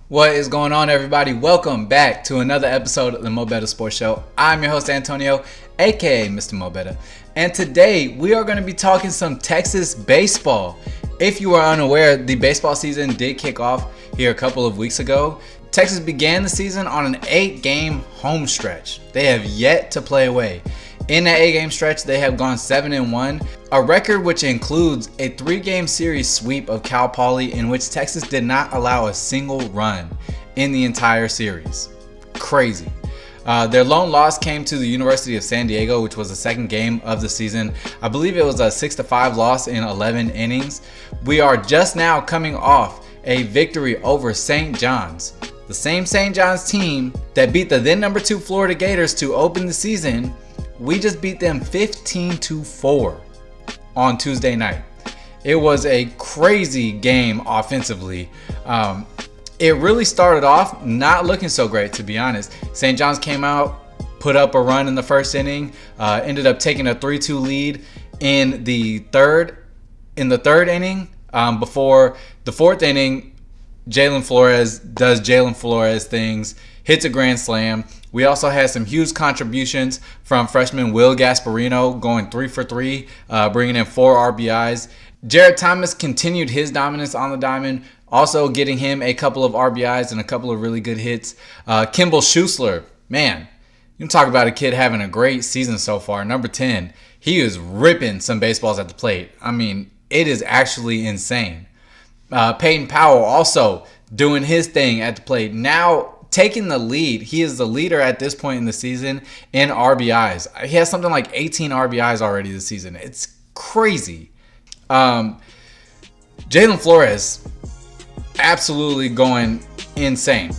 What is going on, everybody? Welcome back to another episode of the MoBetta Sports Show. I'm your host, Antonio, aka Mr.MoBetta. And today we are going to be talking some Texas baseball. If you are unaware, the baseball season did kick off here a couple of weeks ago. Texas began the season on an 8-game home stretch. They have yet to play away. In that 8-game stretch, they have gone 7-1, a record which includes a 3-game series sweep of Cal Poly in which Texas did not allow a single run in the entire series. Crazy. Their lone loss came to the University of San Diego, which was the second game of the season. I believe it was a 6-5 loss in 11 innings. We are just now coming off a victory over St. John's. The same St. John's team that beat the then number 2 Florida Gators to open the season. We just beat them 15-4 on Tuesday night. It was a crazy game offensively. It really started off not looking so great, to be honest. St. John's came out, put up a run in the first inning, ended up taking a 3-2 lead in the third inning. Before the fourth inning, Jalen Flores does Jalen Flores things, hits a grand slam. We also had some huge contributions from freshman Will Gasparino going 3 for 3, bringing in 4 RBIs. Jared Thomas continued his dominance on the diamond, also getting him a couple of RBIs and a couple of really good hits. Kimball Schuessler, man, you can talk about a kid having a great season so far. Number 10, he is ripping some baseballs at the plate. I mean, it is actually insane. Peyton Powell also doing his thing at the plate. Now taking the lead. He is the leader at this point in the season in RBIs. He has something like 18 RBIs already this season. It's crazy. Jalen Flores absolutely going insane.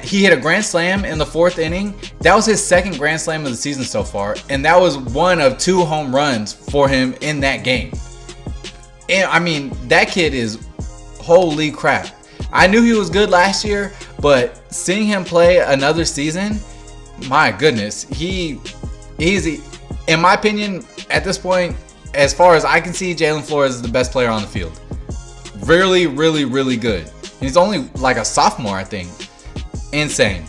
He hit a grand slam in the 4th inning. That was his second grand slam of the season so far, and that was one of 2 home runs for him in that game. And I mean, that kid is holy crap. I knew he was good last year, but seeing him play another season, my goodness, he's, in my opinion, at this point, as far as I can see, Jalen Flores is the best player on the field. Really, really, really good. And he's only like a sophomore, I think. Insane.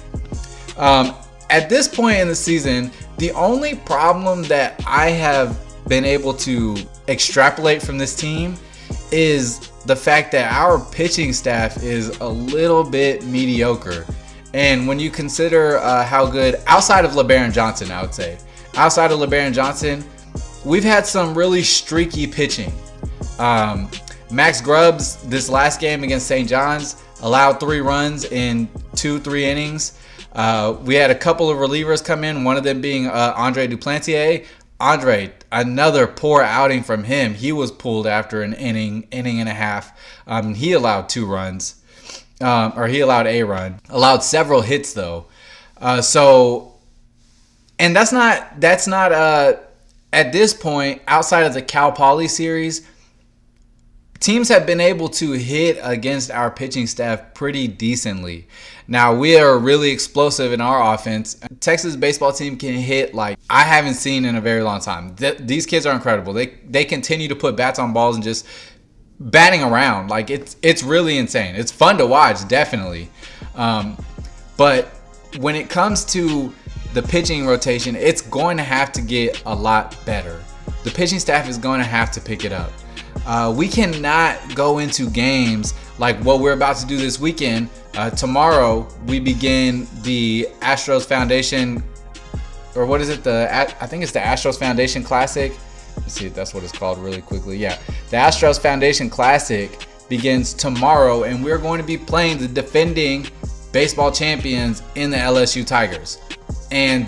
At this point in the season, the only problem that I have been able to extrapolate from this team is the fact that our pitching staff is a little bit mediocre. And when you consider how good, outside of LeBaron Johnson, I would say, outside of LeBaron Johnson, we've had some really streaky pitching. Max Grubbs, this last game against St. John's, allowed 3 runs in 2-3 innings. We had a couple of relievers come in, one of them being Andre Duplantier. Andre, another poor outing from him. He was pulled after an inning and a half. He allowed 2 runs, or he allowed a run. Allowed several hits though. And that's not at this point, outside of the Cal Poly series, teams have been able to hit against our pitching staff pretty decently. Now, we are really explosive in our offense. Texas baseball team can hit like I haven't seen in a very long time. These kids are incredible. They continue to put bats on balls and just batting around. Like it's really insane. It's fun to watch, definitely. But when it comes to the pitching rotation, it's going to have to get a lot better. The pitching staff is going to have to pick it up. We cannot go into games like what we're about to do this weekend. Tomorrow we begin the Astros Foundation, or what is it? I think it's the Astros Foundation Classic. Let's see if that's what it's called really quickly. Yeah, the Astros Foundation Classic begins tomorrow, and we're going to be playing the defending baseball champions in the LSU Tigers. And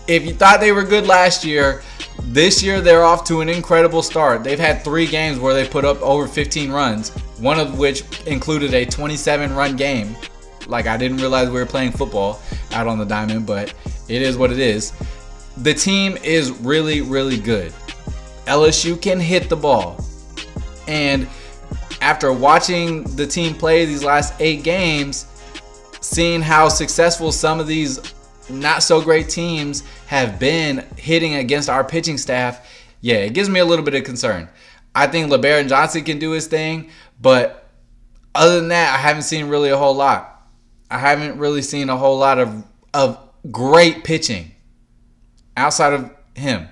if you thought they were good last year, this year they're off to an incredible start. They've had 3 games where they put up over 15 runs, one of which included a 27-run game. Like, I didn't realize we were playing football out on the diamond, but it is what it is. The team is really, really good. LSU can hit the ball. And after watching the team play these last 8 games, seeing how successful some of these not so great teams have been hitting against our pitching staff, yeah, it gives me a little bit of concern. I think LeBaron Johnson can do his thing, but other than that, I haven't seen really a whole lot. I haven't really seen a whole lot of great pitching outside of him.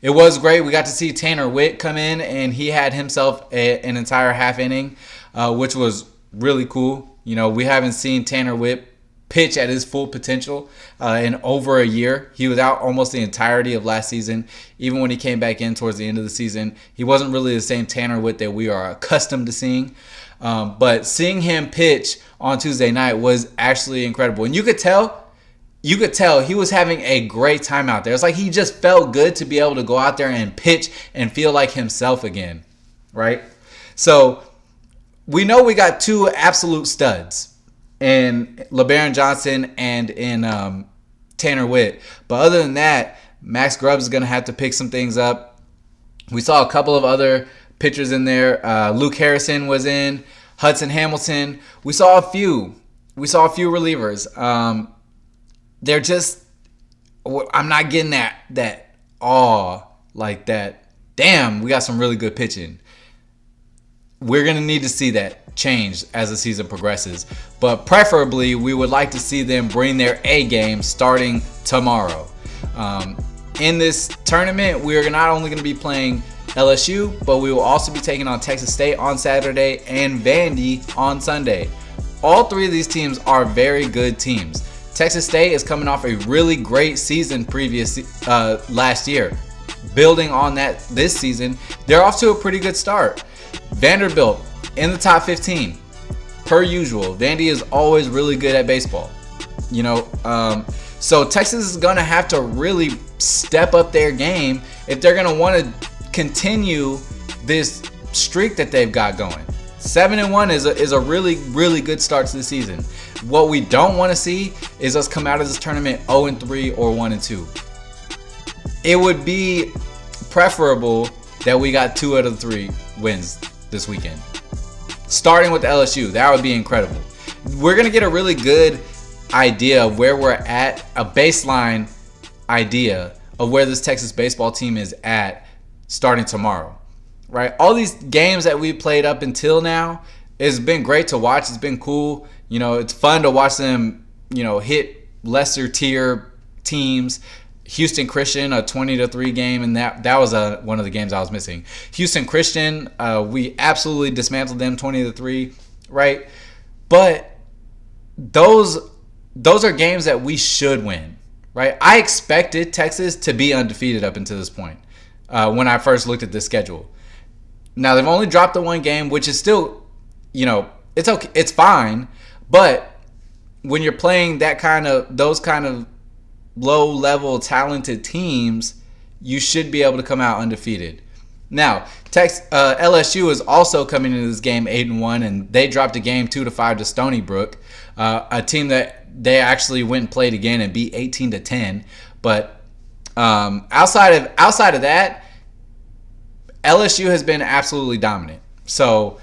It was great. We got to see Tanner Witt come in, and he had himself an entire half inning, which was really cool. You know, we haven't seen Tanner Witt pitch at his full potential in over a year. He was out almost the entirety of last season. Even when he came back in towards the end of the season, he wasn't really the same Tanner Witt that we are accustomed to seeing. But seeing him pitch on Tuesday night was actually incredible. And you could tell he was having a great time out there. It's like he just felt good to be able to go out there and pitch and feel like himself again, right? So we know we got two absolute studs in LeBaron Johnson and in Tanner Witt. But other than that, Max Grubbs is going to have to pick some things up. We saw a couple of other pitchers in there. Luke Harrison was in. Hudson Hamilton. We saw a few relievers. They're just, I'm not getting that awe like that. Damn, we got some really good pitching. We're going to need to see that change as the season progresses. But preferably, we would like to see them bring their A game starting tomorrow. In this tournament, we're not only going to be playing LSU, but we will also be taking on Texas State on Saturday and Vandy on Sunday. All three of these teams are very good teams. Texas State is coming off a really great season last year. Building on that this season, they're off to a pretty good start. Vanderbilt in the top 15, per usual. Vandy is always really good at baseball. You know, so Texas is going to have to really step up their game if they're going to want to continue this streak that they've got going. 7-1 is a really, really good start to the season. What we don't want to see is us come out of this tournament 0-3 or 1-2. It would be preferable that we got 2 out of 3 wins this weekend. Starting with LSU, that would be incredible. We're going to get a really good idea of where we're at, a baseline idea of where this Texas baseball team is at starting tomorrow. Right? All these games that we played up until now, it's been great to watch. It's been cool. You know, it's fun to watch them, you know, hit lesser tier teams. Houston Christian, a 20-3 game, and that was one of the games I was missing. Houston Christian, we absolutely dismantled them 20-3, right? But those are games that we should win, right? I expected Texas to be undefeated up until this point when I first looked at the schedule. Now, they've only dropped the one game, which is still, you know, it's okay, it's fine. But when you're playing those kind of low-level talented teams, you should be able to come out undefeated. Now, LSU is also coming into this game 8-1, and they dropped a game 2-5 to Stony Brook, a team that they actually went and played again and beat 18-10. But outside of that, LSU has been absolutely dominant. So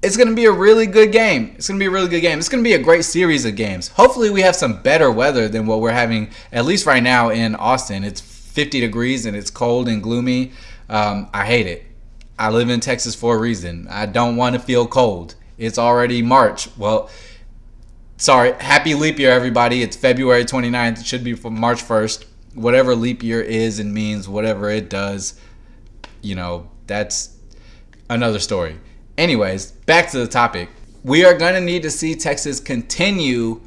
it's going to be a really good game. It's going to be a great series of games. Hopefully we have some better weather than what we're having, at least right now in Austin. It's 50 degrees and it's cold and gloomy. I hate it. I live in Texas for a reason. I don't want to feel cold. It's already March. Well, sorry. Happy leap year, everybody. It's February 29th. It should be from March 1st. Whatever leap year is and means, whatever it does, you know, that's another story. Anyways, back to the topic. We are going to need to see Texas continue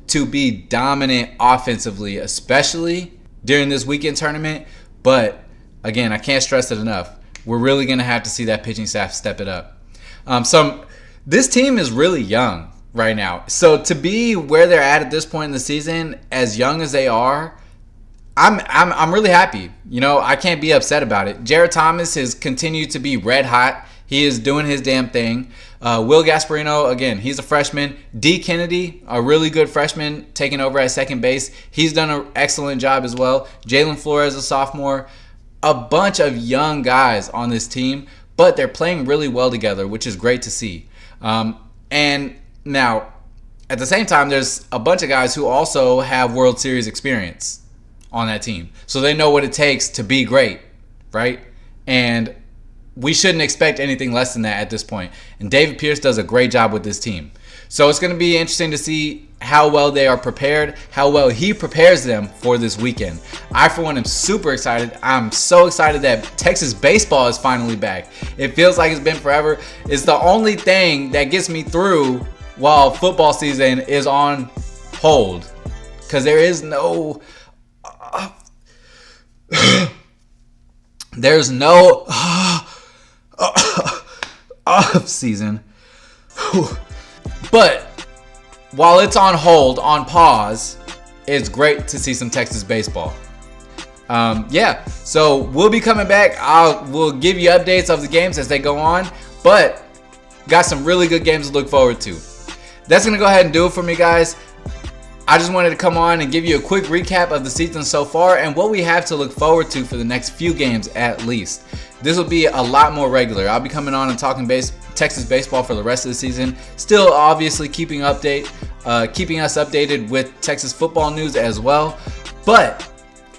to be dominant offensively, especially during this weekend tournament. But again, I can't stress it enough. We're really going to have to see that pitching staff step it up. This team is really young right now. So to be where they're at this point in the season, as young as they are, I'm really happy. You know, I can't be upset about it. Jared Thomas has continued to be red hot. He is doing his damn thing. Will Gasparino, again, he's a freshman. D. Kennedy, a really good freshman, taking over at second base. He's done an excellent job as well. Jalen Flores, a sophomore. A bunch of young guys on this team, but they're playing really well together, which is great to see. And now, at the same time, there's a bunch of guys who also have World Series experience on that team. So they know what it takes to be great, right? And we shouldn't expect anything less than that at this point. And David Pierce does a great job with this team. So it's going to be interesting to see how well they are prepared, how well he prepares them for this weekend. I, for one, am super excited. I'm so excited that Texas baseball is finally back. It feels like it's been forever. It's the only thing that gets me through while football season is on hold, because there is no there's no off season. But while it's on hold, on pause, it's great to see some Texas baseball. Yeah, so we'll be coming back. We'll give you updates of the games as they go on, but got some really good games to look forward to. That's going to go ahead and do it for me, guys. I just wanted to come on and give you a quick recap of the season so far and what we have to look forward to for the next few games at least. This will be a lot more regular. I'll be coming on and talking Texas baseball for the rest of the season. Still, obviously, keeping us updated with Texas football news as well. But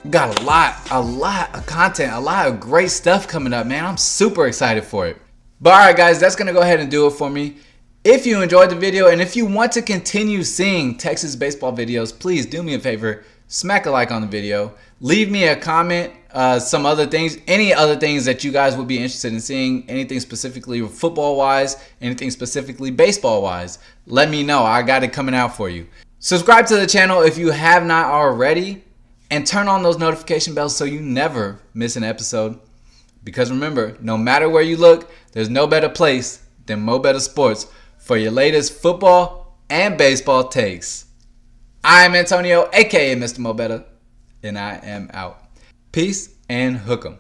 got a lot of content, a lot of great stuff coming up, man. I'm super excited for it. But all right, guys, that's going to go ahead and do it for me. If you enjoyed the video and if you want to continue seeing Texas baseball videos, please do me a favor, smack a like on the video, leave me a comment, some other things, any other things that you guys would be interested in seeing, anything specifically football wise, anything specifically baseball wise, let me know. I got it coming out for you. Subscribe to the channel if you have not already, and turn on those notification bells so you never miss an episode. Because remember, no matter where you look, there's no better place than MoBetta Sports for your latest football and baseball takes. I'm Antonio, aka Mr.MoBetta, and I am out. Peace and hook 'em.